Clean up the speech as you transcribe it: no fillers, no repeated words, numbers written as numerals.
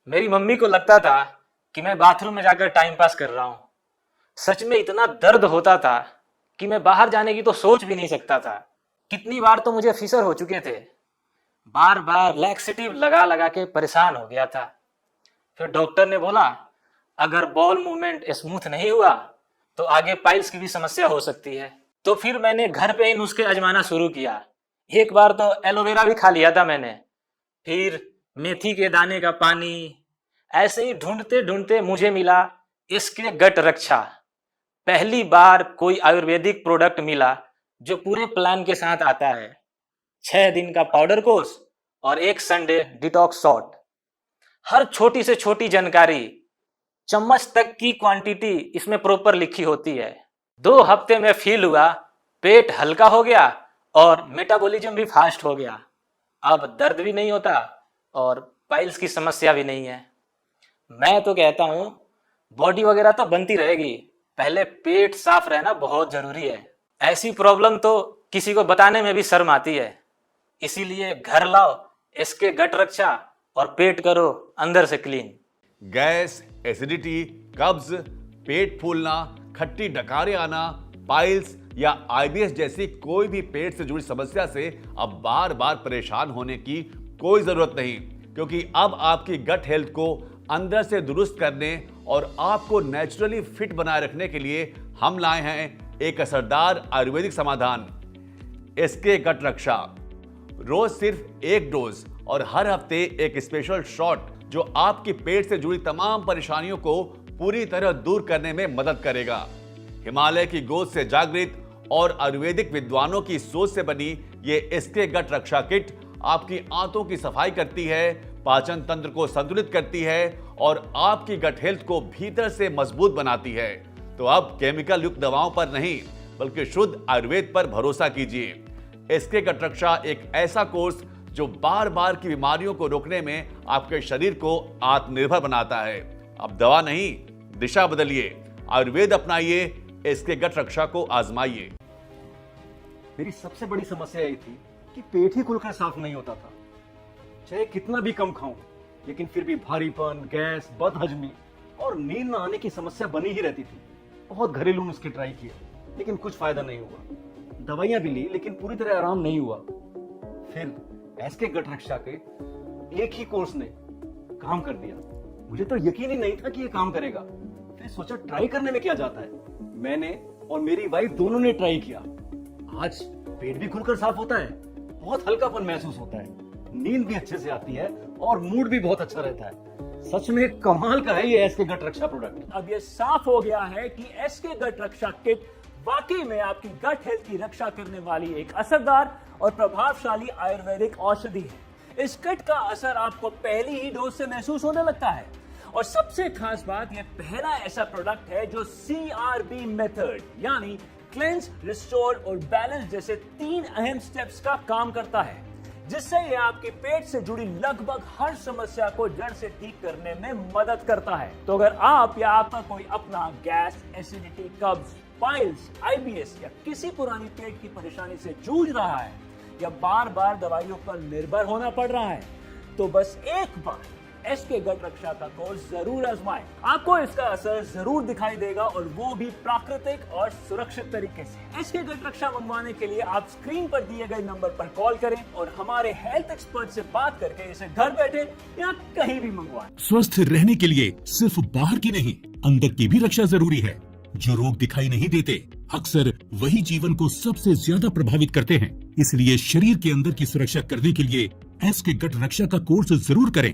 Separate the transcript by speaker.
Speaker 1: मेरी मम्मी को लगता था कि मैं बाथरूम में जाकर टाइम पास कर रहा हूँ। सच में इतना दर्द होता था कि मैं बाहर जाने की तो सोच भी नहीं सकता था। कितनी बार तो मुझे फिसर हो चुके थे। बार बार लैक्सेटिव लगा लगा के परेशान हो गया था। फिर डॉक्टर ने बोला अगर बॉल मूवमेंट स्मूथ नहीं हुआ तो आगे पाइल्स की भी समस्या हो सकती है। तो फिर मैंने घर पे ही नुस्खे आजमाना शुरू किया। एक बार तो एलोवेरा भी खा लिया था मैंने, फिर मेथी के दाने का पानी। ऐसे ही ढूंढते ढूंढते मुझे मिला इसके गट रक्षा। पहली बार कोई आयुर्वेदिक प्रोडक्ट मिला जो पूरे प्लान के साथ आता है। 6 दिन का पाउडर कोर्स और एक संडे डिटॉक्स शॉट। हर छोटी से छोटी जानकारी, चम्मच तक की क्वांटिटी इसमें प्रॉपर लिखी होती है। 2 हफ्ते में फील हुआ पेट हल्का हो गया और मेटाबॉलिज्म भी फास्ट हो गया। अब दर्द भी नहीं होता और पाइल्स की समस्या भी नहीं है। मैं तो कहता हूँ बॉडी वगैरह तो बनती रहेगी, पहले पेट साफ रहना बहुत जरूरी है। ऐसी प्रॉब्लम तो किसी को बताने में भी शर्म आती है। इसीलिए घर लाओ इसके गट रक्षा और पेट करो अंदर से क्लीन।
Speaker 2: गैस, एसिडिटी, कब्ज, पेट फूलना, खट्टी डकारें आना, पाइल्स या आईबीएस जैसी कोई भी पेट से जुड़ी समस्या से अब बार बार परेशान होने की कोई जरूरत नहीं, क्योंकि अब आपकी गट हेल्थ को अंदर से दुरुस्त करने और आपको नेचुरली फिट बनाए रखने के लिए हम लाए हैं एक असरदार आयुर्वेदिक समाधान, इसके गट रक्षा। रोज सिर्फ 1 डोज और हर हफ्ते एक स्पेशल शॉट जो आपकी पेट से जुड़ी तमाम परेशानियों को पूरी तरह दूर करने में मदद करेगा। हिमालय की गोद से जागृत और आयुर्वेदिक विद्वानों की सोच से बनी ये इसके गट रक्षा किट आपकी आंतों की सफाई करती है, पाचन तंत्र को संतुलित करती है और आपकी गट हेल्थ को भीतर से मजबूत बनाती है। तो अब केमिकल युक्त दवाओं पर नहीं बल्कि शुद्ध आयुर्वेद पर भरोसा कीजिए। इसके गट रक्षा एक ऐसा कोर्स जो बार बार की बीमारियों को रोकने में आपके शरीर को आत्मनिर्भर बनाता है। अब दवा नहीं, दिशा बदलिए, आयुर्वेद अपनाइए, इसके गट रक्षा को आजमाइए।
Speaker 3: मेरी सबसे बड़ी समस्या यही थी कि पेट ही खुलकर साफ नहीं होता था। चाहे कितना भी कम खाऊं, लेकिन फिर भी भारीपन, गैस, बदहजमी और नींद न आने की समस्या बनी ही रहती थी। बहुत घरेलू नुस्खे ट्राई किए, लेकिन कुछ फायदा नहीं हुआ। दवाइयां भी ली, लेकिन पूरी तरह आराम नहीं हुआ। फिर एसके गट रक्षा के एक ही कोर्स ने काम कर दिया। मुझे तो यकीन ही नहीं था कि ये काम करेगा। फिर सोचा ट्राई करने में क्या जाता है। मैंने और मेरी वाइफ दोनों ने ट्राई किया। आज पेट भी खुलकर साफ होता है, बहुत हल्कापन महसूस होता है, नींद भी अच्छे से आती है और मूड भी बहुत अच्छा रहता है। सच में कमाल का है ये एसके गट रक्षा प्रोडक्ट।
Speaker 4: अब ये साफ हो गया है कि एसके गट रक्षा किट वाकई में आपकी गट हेल्थ की रक्षा करने वाली एक असरदार और प्रभावशाली आयुर्वेदिक औषधि है। इस किट का असर आपको पहली ही डोज से महसूस होने लगता है। और सबसे खास बात, यह पहला ऐसा प्रोडक्ट है जो CRB मेथड यानी क्लेंस, रिस्टोर और बैलेंस जैसे 3 अहम स्टेप्स का काम करता है, जिससे यह आपके पेट से जुड़ी लगभग हर समस्या को जड़ से ठीक करने में मदद करता है। तो अगर आप या आपका कोई अपना गैस, एसिडिटी, कब्ज, पाइल्स, आईबीएस या किसी पुरानी पेट की परेशानी से जूझ रहा है या बार बार दवाइयों पर निर्भर होना पड़ रहा है, तो बस एक बार एसके गट रक्षा का कोर्स जरूर आजमाएं। आपको इसका असर जरूर दिखाई देगा और वो भी प्राकृतिक और सुरक्षित तरीके से। एसके गट रक्षा मंगवाने के लिए आप स्क्रीन पर दिए गए नंबर पर कॉल करें और हमारे हेल्थ एक्सपर्ट से बात करके इसे घर बैठे या कहीं भी मंगवाएं।
Speaker 5: स्वस्थ रहने के लिए सिर्फ बाहर की नहीं, अंदर की भी रक्षा जरूरी है। जो रोग दिखाई नहीं देते, अक्सर वही जीवन को सबसे ज्यादा प्रभावित करते हैं। इसलिए शरीर के अंदर की सुरक्षा करने के लिए एसके गट रक्षा का कोर्स जरूर करें।